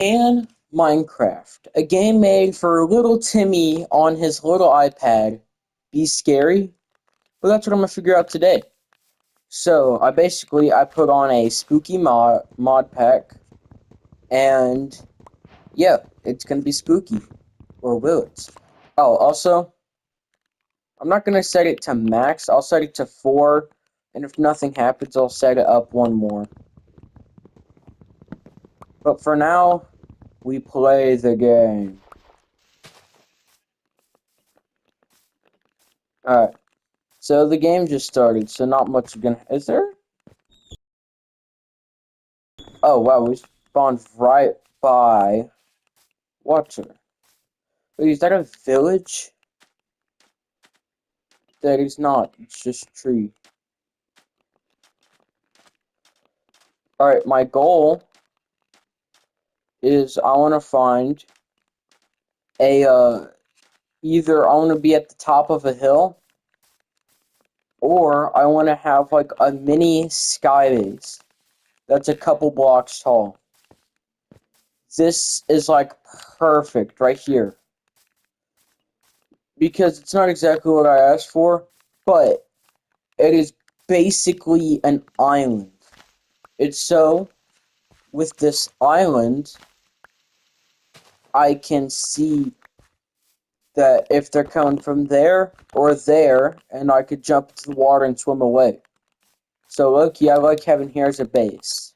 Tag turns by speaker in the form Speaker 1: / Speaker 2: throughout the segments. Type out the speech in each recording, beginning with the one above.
Speaker 1: And Minecraft, a game made for little Timmy on his little iPad. Be scary? Well, that's what I'm gonna figure out today. So I put on a spooky mod pack, and yeah, it's gonna be spooky, or will it? Oh, also, I'm not gonna set it to max. I'll set it to 4, and if nothing happens, I'll set it up one more. But for now, we play the game. Alright, so the game just started, so not much is gonna. Is there? Oh wow, we spawned right by water. Wait, is that a village? That is not. It's just tree. Alright, my goal is I want to find a, either I want to be at the top of a hill, or I want to have like a mini sky base that's a couple blocks tall. This is like perfect right here. Because it's not exactly what I asked for, but it is basically an island. It's so, with this island, I can see that if they're coming from there or there, and I could jump into the water and swim away. So, look, I like having here as a base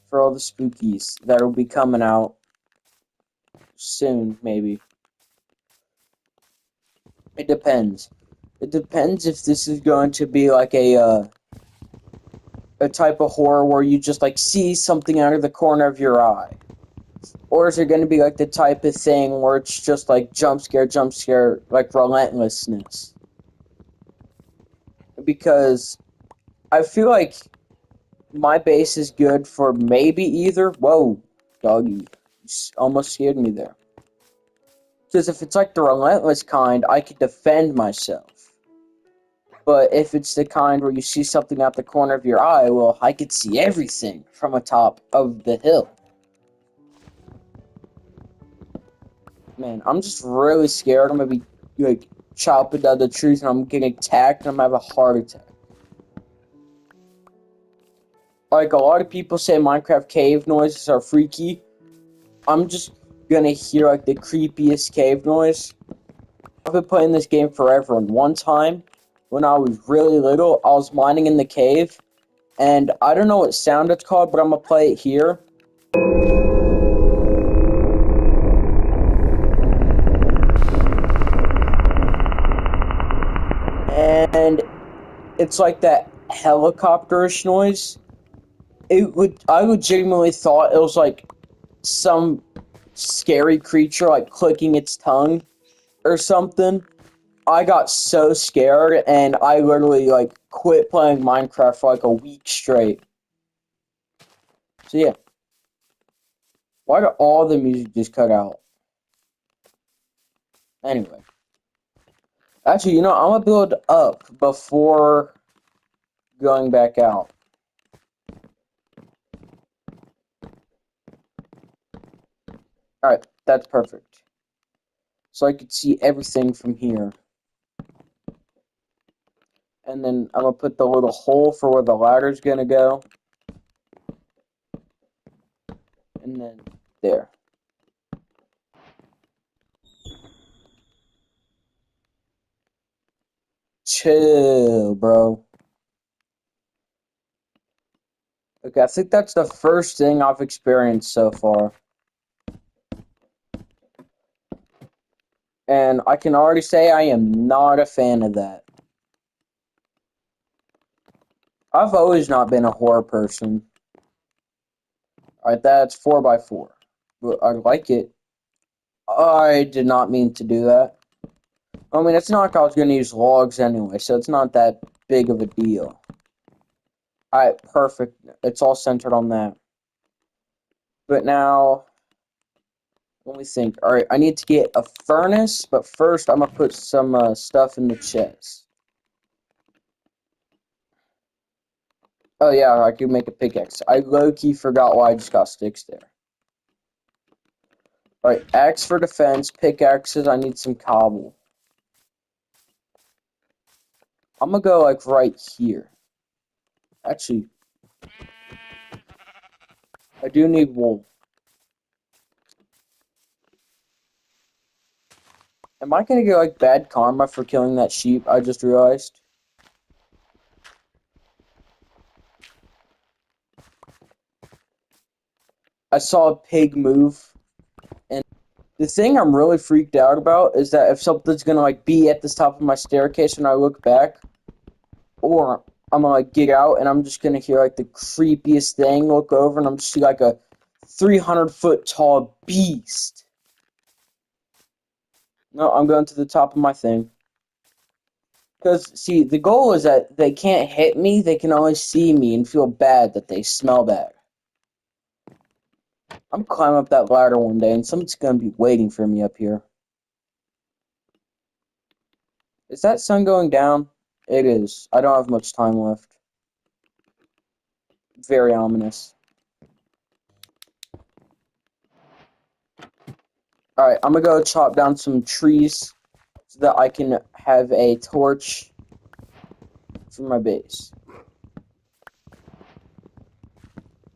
Speaker 1: for all the spookies that will be coming out soon, maybe. It depends. It depends if this is going to be like a type of horror where you just like see something out of the corner of your eye. Or is it going to be like the type of thing where it's just like jump scare, like relentlessness? Because I feel like my base is good for maybe either. Whoa, doggy. You almost scared me there. Because if it's like the relentless kind, I could defend myself. But if it's the kind where you see something out the corner of your eye, well, I could see everything from atop of the hill. Man, I'm just really scared. I'm gonna be like chopping down the trees and I'm getting attacked and I'm gonna have a heart attack. Like a lot of people say Minecraft cave noises are freaky. I'm just gonna hear like the creepiest cave noise. I've been playing this game forever, and one time when I was really little, I was mining in the cave, and I don't know what sound it's called, but I'm gonna play it here. And it's like that helicopterish noise. I legitimately thought it was like some scary creature like clicking its tongue or something. I got so scared and I literally like quit playing Minecraft for like a week straight. So yeah, why did all the music just cut out? Anyway, actually, I'm gonna build up before going back out. All right, that's perfect. So I could see everything from here. And then I'm gonna put the little hole for where the ladder's gonna go. And then there. Chill, bro. Okay, I think that's the first thing I've experienced so far. And I can already say I am not a fan of that. I've always not been a horror person. Alright, that's 4x4. But I like it. I did not mean to do that. I mean, it's not like I was going to use logs anyway, so it's not that big of a deal. Alright, perfect. It's all centered on that. But now, let me think. Alright, I need to get a furnace, but first I'm going to put some stuff in the chest. Oh yeah, I could make a pickaxe. I low-key forgot why I just got sticks there. Alright, axe for defense, pickaxes, I need some cobble. I'm gonna go, like, right here. Actually, I do need wool. Am I gonna get, like, bad karma for killing that sheep? I just realized. I saw a pig move, and the thing I'm really freaked out about is that if something's gonna, like, be at the top of my staircase when I look back, or I'm gonna, like, get out and I'm just gonna hear, like, the creepiest thing, look over, and I'm just see, like, a 300-foot tall beast. No, I'm going to the top of my thing. Because, see, the goal is that they can't hit me, they can only see me and feel bad that they smell bad. I'm climbing up that ladder one day, and somebody's gonna be waiting for me up here. Is that sun going down? It is. I don't have much time left. Very ominous. Alright, I'm gonna go chop down some trees so that I can have a torch for my base.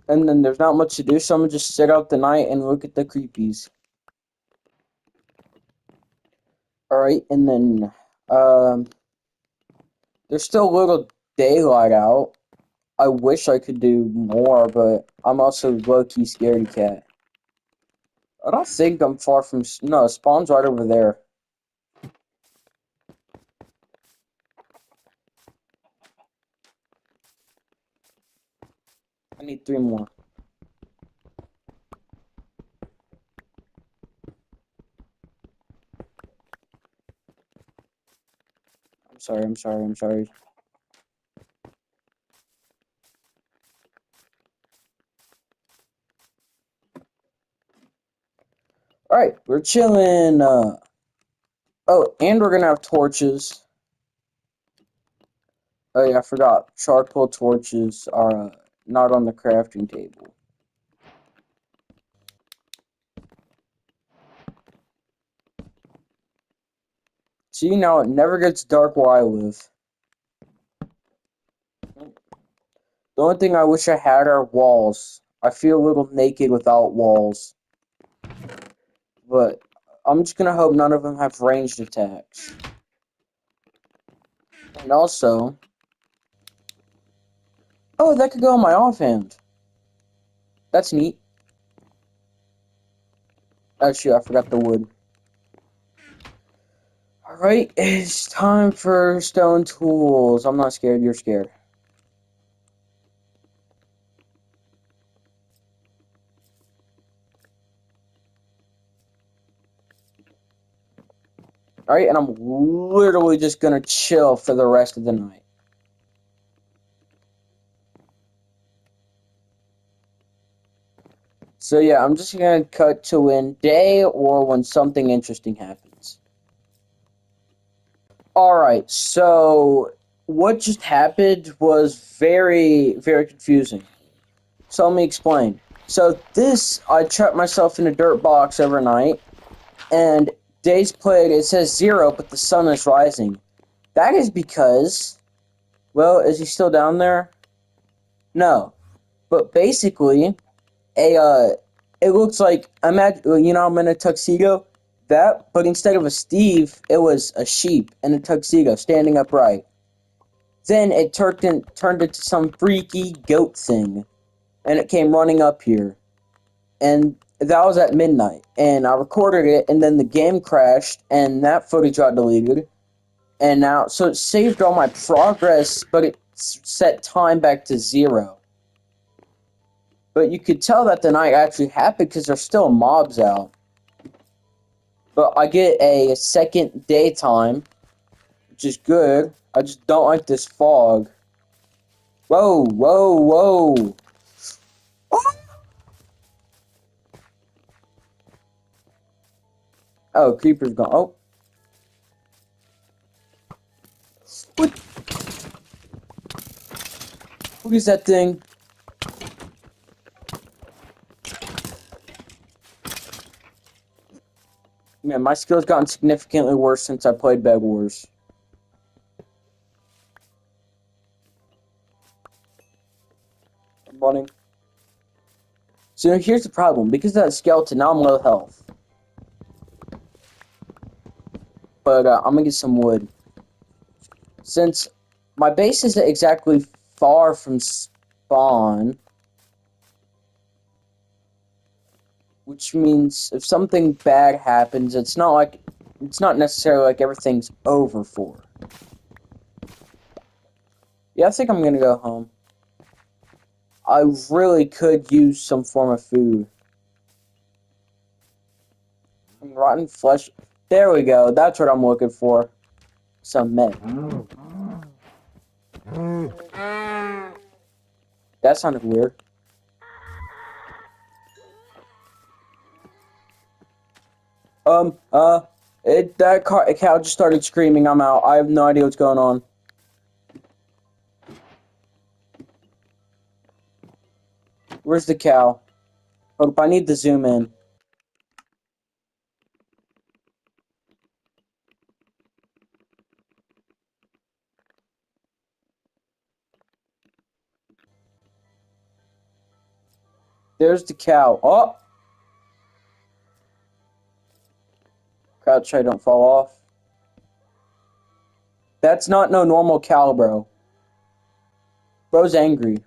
Speaker 1: And then there's not much to do, so I'm gonna just sit out the night and look at the creepies. Alright, and then, there's still a little daylight out. I wish I could do more, but I'm also low-key scaredy cat. I don't think I'm far from... No, spawn's right over there. I need 3 more. I'm sorry. Alright, we're chilling. Oh, and we're gonna have torches. Oh yeah, I forgot. Charcoal torches are not on the crafting table. See, now it never gets dark where I live. The only thing I wish I had are walls. I feel a little naked without walls. But I'm just gonna hope none of them have ranged attacks. And also... Oh, that could go on my offhand. That's neat. Oh shoot, I forgot the wood. Alright, it's time for stone tools. I'm not scared, you're scared. Alright, and I'm literally just gonna chill for the rest of the night. So yeah, I'm just gonna cut to when day or when something interesting happens. Alright, so what just happened was very, very confusing. So let me explain. So this, I trapped myself in a dirt box overnight, and days played, it says 0, but the sun is rising. That is because, well, is he still down there? No. But basically, it looks like, imagine, you know, I'm in a tuxedo, but instead of a Steve, it was a sheep in a tuxedo standing upright. Then it turned into some freaky goat thing, and it came running up here. And that was at midnight, and I recorded it, and then the game crashed, and that footage got deleted. And now, so it saved all my progress, but it set time back to 0. But you could tell that the night actually happened because there's still mobs out. But I get a second daytime, which is good. I just don't like this fog. Whoa, whoa, whoa. Oh, creeper's gone. Oh. What? What is that thing? Man, my skill's gotten significantly worse since I played Bed Wars. I'm running. So here's the problem. Because of that skeleton, now I'm low health. But I'm gonna get some wood. Since my base isn't exactly far from spawn, which means if something bad happens, it's not necessarily like everything's over for. Yeah, I think I'm gonna go home. I really could use some form of food. Rotten flesh. There we go. That's what I'm looking for. Some men. That sounded weird. That cow just started screaming. I'm out. I have no idea what's going on. Where's the cow? Hold up, I need to zoom in. There's the cow. Oh! Crouch, I don't fall off. That's not no normal cow, bro. Bro's angry.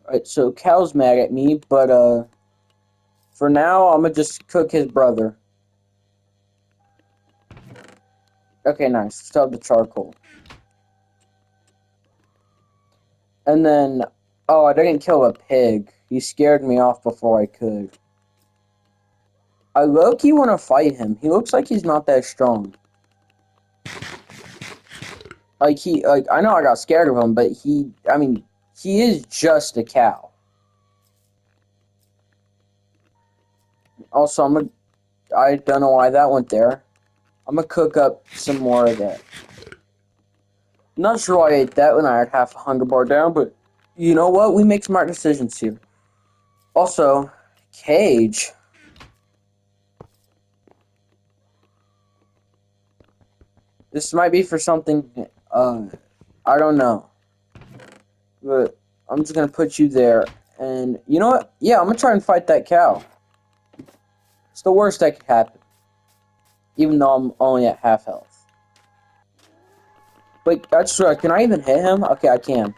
Speaker 1: Alright, so cow's mad at me, but for now, I'm gonna just cook his brother. Okay, nice. Still have the charcoal. And then, oh, I didn't kill a pig. He scared me off before I could. I low-key want to fight him. He looks like he's not that strong. I know I got scared of him, but he is just a cow. Also, I don't know why that went there. I'm gonna cook up some more of that. Not sure why I ate that when I had half a hunger bar down, but you know what? We make smart decisions here. Also, cage. This might be for something, I don't know. But I'm just gonna put you there. And you know what? Yeah, I'm gonna try and fight that cow. It's the worst that could happen. Even though I'm only at half health. Wait, that's right. Can I even hit him? Okay, I can.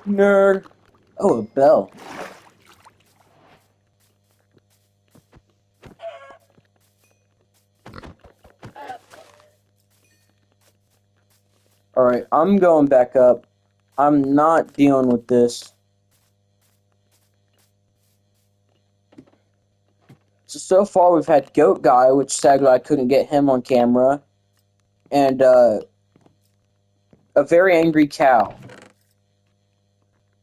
Speaker 1: Nerd. Oh, a bell. Alright, I'm going back up. I'm not dealing with this. So far we've had Goat Guy, which sadly I couldn't get him on camera. And, a very angry cow.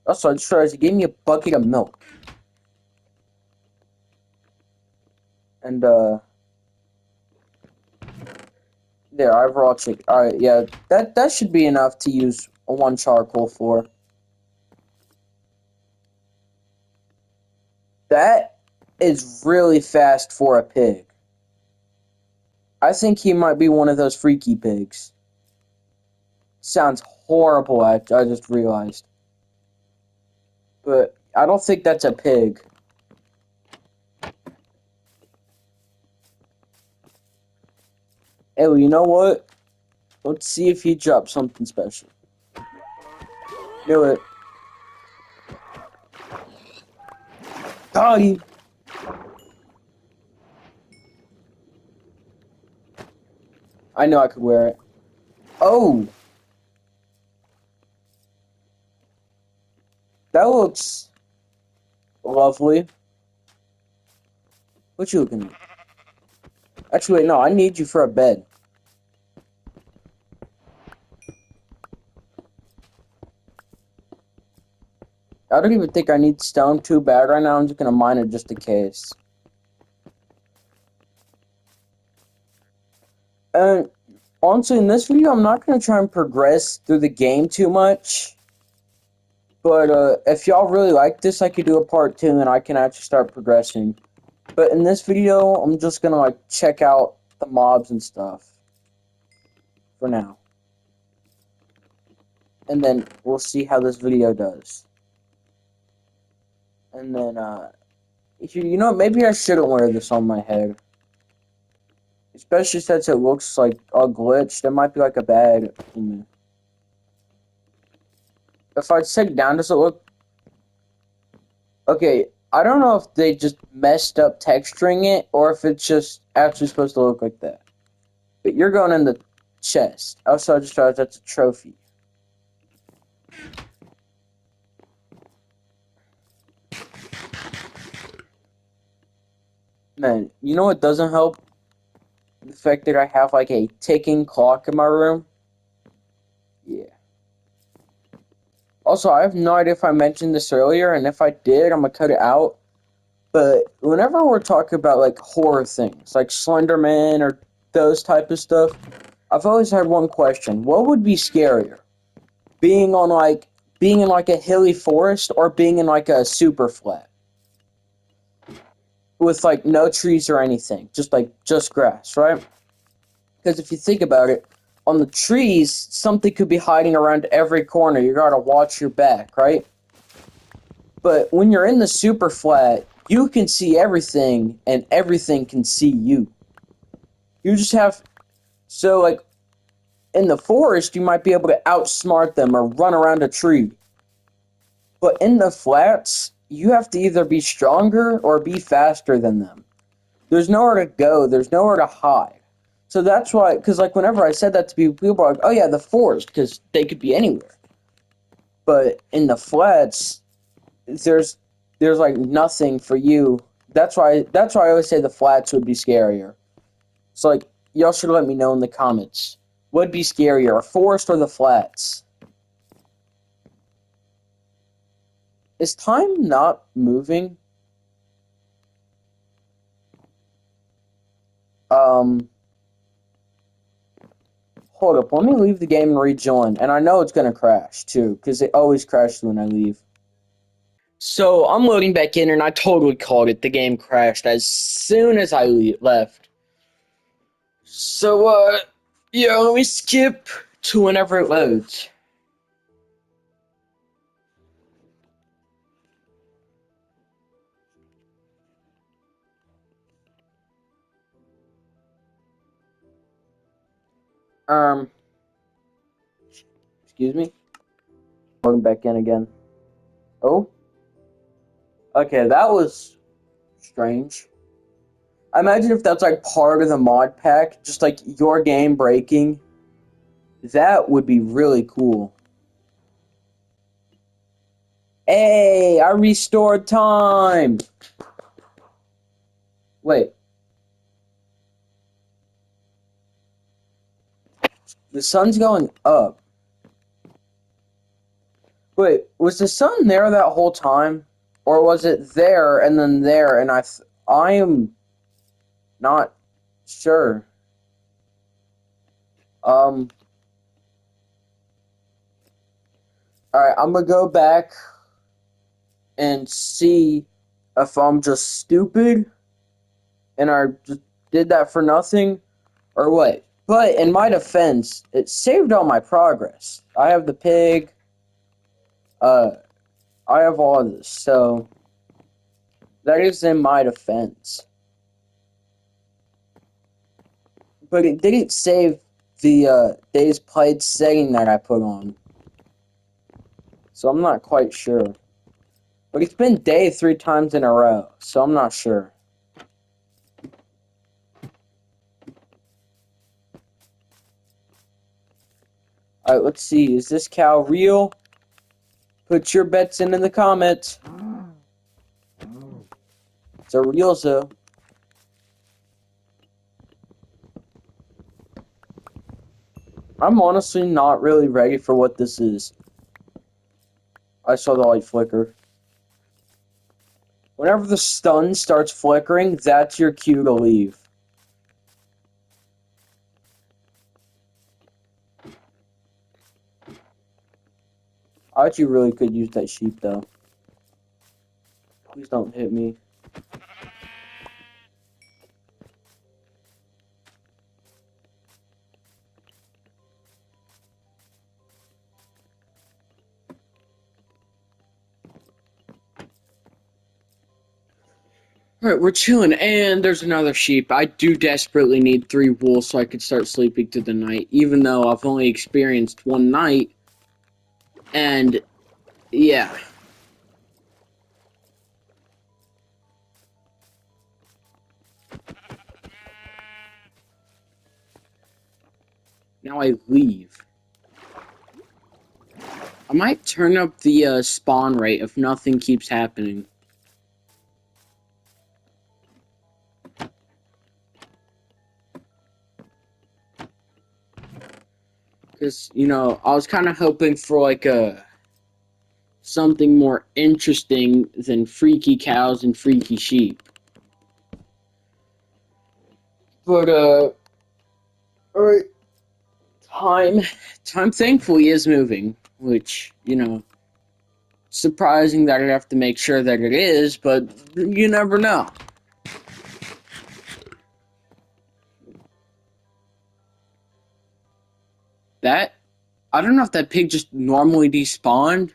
Speaker 1: Also, I just realized he gave me a bucket of milk. And, there, I've raw chicken. Alright, yeah, that should be enough to use one charcoal for. That is really fast for a pig. I think he might be one of those freaky pigs. Sounds horrible, I just realized. But I don't think that's a pig. Hey, well, you know what? Let's see if he drops something special. Do it. Doggy! I know I could wear it. Oh! That looks lovely. What you looking at? Actually, wait, no, I need you for a bed. I don't even think I need stone too bad right now. I'm just gonna mine it just in case. And honestly, in this video, I'm not gonna try and progress through the game too much. But if y'all really like this, I could do a part 2 and I can actually start progressing. But in this video, I'm just gonna like check out the mobs and stuff for now. And then we'll see how this video does. And then, you know, maybe I shouldn't wear this on my head. Especially since it looks like all glitched. It might be like a bad... If I sit down, does it look... Okay, I don't know if they just messed up texturing it, or if it's just actually supposed to look like that. But you're going in the chest. Also, I just realized that's a trophy. Man, you know what doesn't help? The fact that I have like a ticking clock in my room. Yeah. Also, I have no idea if I mentioned this earlier, and if I did, I'm gonna cut it out. But whenever we're talking about like horror things, like Slenderman or those type of stuff, I've always had one question. What would be scarier? Being in like a hilly forest or being in like a super flat? With like no trees or anything. Just grass, right? Because if you think about it, on the trees, something could be hiding around every corner. You gotta watch your back, right? But when you're in the super flat, you can see everything, and everything can see you. You just have... So, like, in the forest, you might be able to outsmart them or run around a tree. But in the flats, you have to either be stronger or be faster than them. There's nowhere to go. There's nowhere to hide. So that's why, because, like, whenever I said that to people are like, oh, yeah, the forest, because they could be anywhere. But in the flats, there's like nothing for you. That's why I always say the flats would be scarier. So like y'all should let me know in the comments. Would be scarier, a forest or the flats? Is time not moving? Hold up, let me leave the game and rejoin. And I know it's gonna crash too, because it always crashes when I leave. So I'm loading back in and I totally called it. The game crashed as soon as I left. So, yeah, let me skip to whenever it loads. Excuse me? Loading back in again. Oh? Okay, that was strange. Imagine if that's like part of the mod pack, just like your game breaking. That would be really cool. Hey, I restored time! Wait. The sun's going up. Wait, was the sun there that whole time? Or was it there and then there and I am not sure. Alright, I'm gonna go back and see if I'm just stupid and I just did that for nothing or what. But in my defense, it saved all my progress. I have the pig. I have all of this, so that is in my defense. But it didn't save the days played setting that I put on. So I'm not quite sure. But it's been day 3 times in a row, so I'm not sure. Alright, let's see. Is this cow real? Put your bets in the comments. It's a real zoo. I'm honestly not really ready for what this is. I saw the light flicker. Whenever the stun starts flickering, that's your cue to leave. I actually really could use that sheep, though. Please don't hit me. Alright, we're chilling, and there's another sheep. I do desperately need 3 wool so I could start sleeping through the night, even though I've only experienced 1 night. And, yeah. Now I leave. I might turn up the spawn rate if nothing keeps happening. Because, you know, I was kind of hoping for, like, something more interesting than freaky cows and freaky sheep. But, alright. Time thankfully is moving, which, you know, surprising that I have to make sure that it is, but you never know. I don't know if that pig just normally despawned,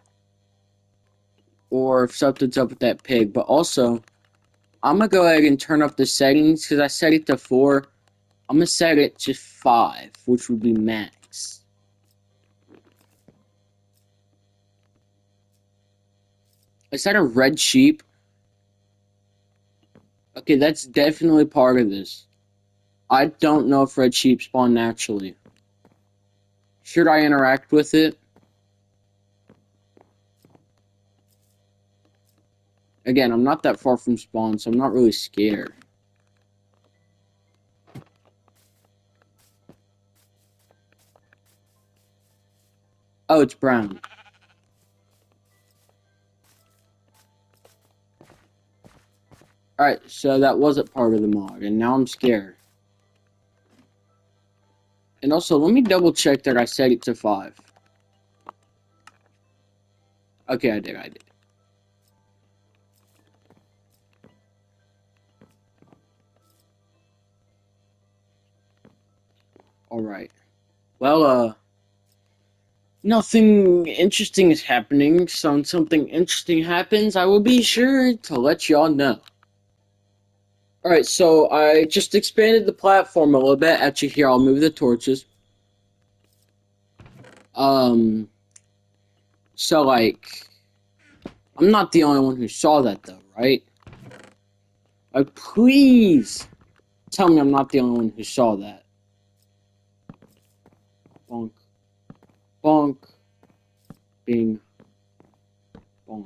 Speaker 1: or if something's up with that pig, but also, I'm gonna go ahead and turn up the settings, because I set it to 4. I'm gonna set it to 5, which would be max. Is that a red sheep? Okay, that's definitely part of this. I don't know if red sheep spawn naturally. Should I interact with it? Again, I'm not that far from spawn, so I'm not really scared. Oh, it's brown. Alright, so that wasn't part of the mod, and now I'm scared. And also, let me double check that I set it to 5. Okay, I did. Alright. Well, nothing interesting is happening, so when something interesting happens, I will be sure to let y'all know. Alright, so I just expanded the platform a little bit. Actually, here, I'll move the torches. So, like, I'm not the only one who saw that, though, right? Like, please tell me I'm not the only one who saw that. Bonk. Bonk. Bing. Bonk.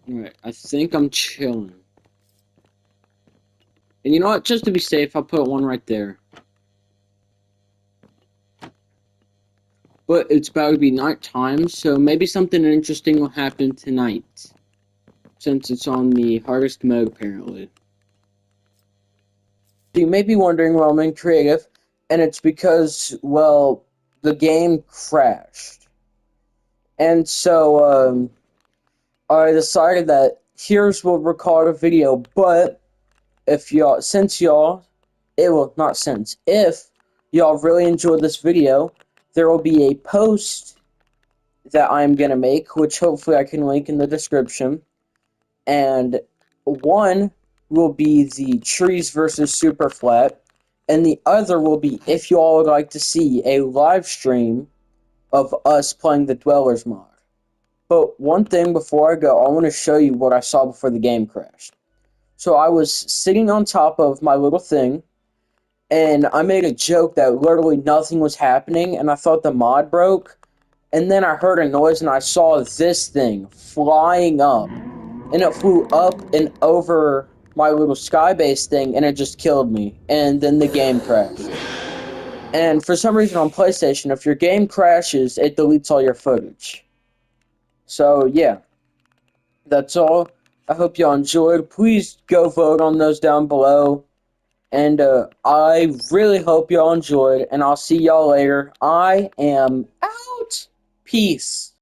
Speaker 1: Alright, I think I'm chilling. And you know what? Just to be safe, I'll put one right there. But it's about to be nighttime, so maybe something interesting will happen tonight. Since it's on the hardest mode, apparently. You may be wondering why I'm in creative, and it's because, well, the game crashed. And so, I decided that here's what we'll record a video, but if y'all, if y'all really enjoyed this video, there will be a post that I'm gonna make, which hopefully I can link in the description, and one will be the trees versus super flat, and the other will be if you all would like to see a live stream of us playing the Dwellers mod. But one thing before I go, I want to show you what I saw before the game crashed. So I was sitting on top of my little thing, and I made a joke that literally nothing was happening, and I thought the mod broke, and then I heard a noise, and I saw this thing flying up, and it flew up and over my little skybase thing, and it just killed me, and then the game crashed. And for some reason on PlayStation, if your game crashes, it deletes all your footage. So, yeah. That's all. I hope y'all enjoyed. Please go vote on those down below. And I really hope y'all enjoyed, and I'll see y'all later. I am out. Peace.